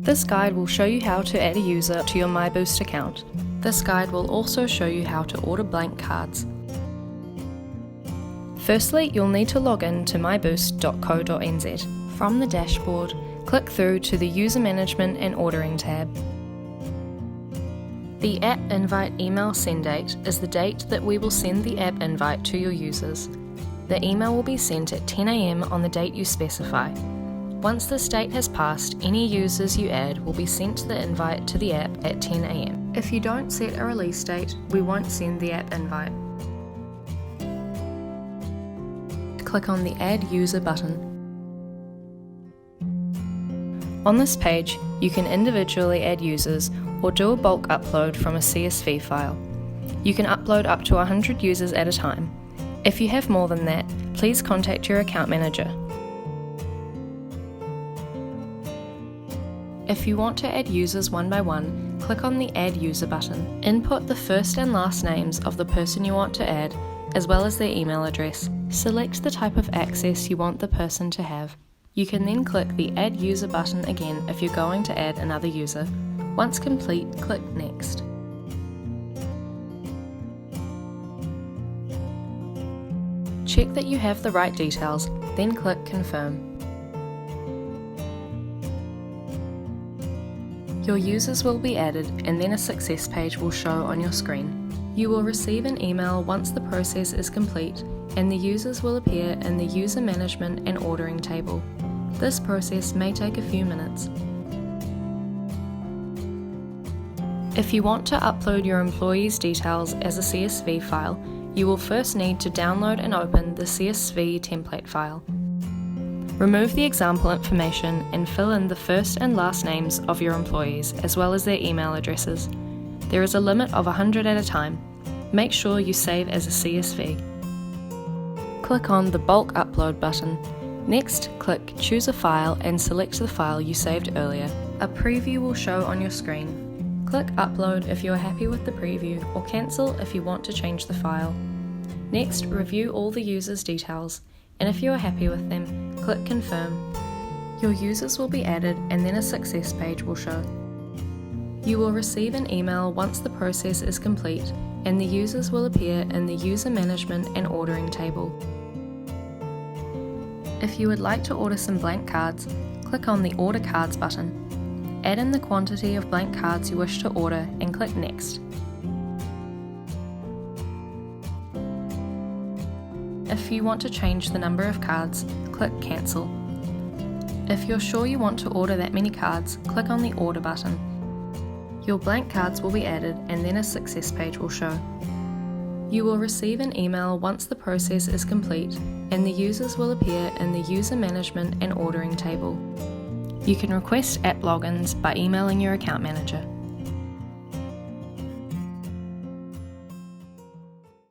This guide will show you how to add a user to your MyBoost account. This guide will also show you how to order blank cards. Firstly, you'll need to log in to myboost.co.nz. From the dashboard, click through to the User Management and Ordering tab. The app invite email send date is the date that we will send the app invite to your users. The email will be sent at 10 AM on the date you specify. Once this date has passed, any users you add will be sent the invite to the app at 10 AM. If you don't set a release date, we won't send the app invite. Click on the Add User button. On this page, you can individually add users or do a bulk upload from a CSV file. You can upload up to 100 users at a time. If you have more than that, please contact your account manager. If you want to add users one by one, click on the Add User button. Input the first and last names of the person you want to add, as well as their email address. Select the type of access you want the person to have. You can then click the Add User button again if you're going to add another user. Once complete, click Next. Check that you have the right details, then click Confirm. Your users will be added and then a success page will show on your screen. You will receive an email once the process is complete and the users will appear in the User Management and Ordering table. This process may take a few minutes. If you want to upload your employees' details as a CSV file, you will first need to download and open the CSV template file. Remove the example information and fill in the first and last names of your employees as well as their email addresses. There is a limit of 100 at a time. Make sure you save as a CSV. Click on the Bulk Upload button. Next, click Choose a File and select the file you saved earlier. A preview will show on your screen. Click Upload if you are happy with the preview or cancel if you want to change the file. Next, review all the users' details, and if you are happy with them, click Confirm. Your users will be added and then a success page will show. You will receive an email once the process is complete and the users will appear in the User Management and Ordering table. If you would like to order some blank cards, click on the Order Cards button. Add in the quantity of blank cards you wish to order and click Next. If you want to change the number of cards, click Cancel. If you're sure you want to order that many cards, click on the Order button. Your blank cards will be added and then a success page will show. You will receive an email once the process is complete and the users will appear in the User Management and Ordering table. You can request app logins by emailing your account manager.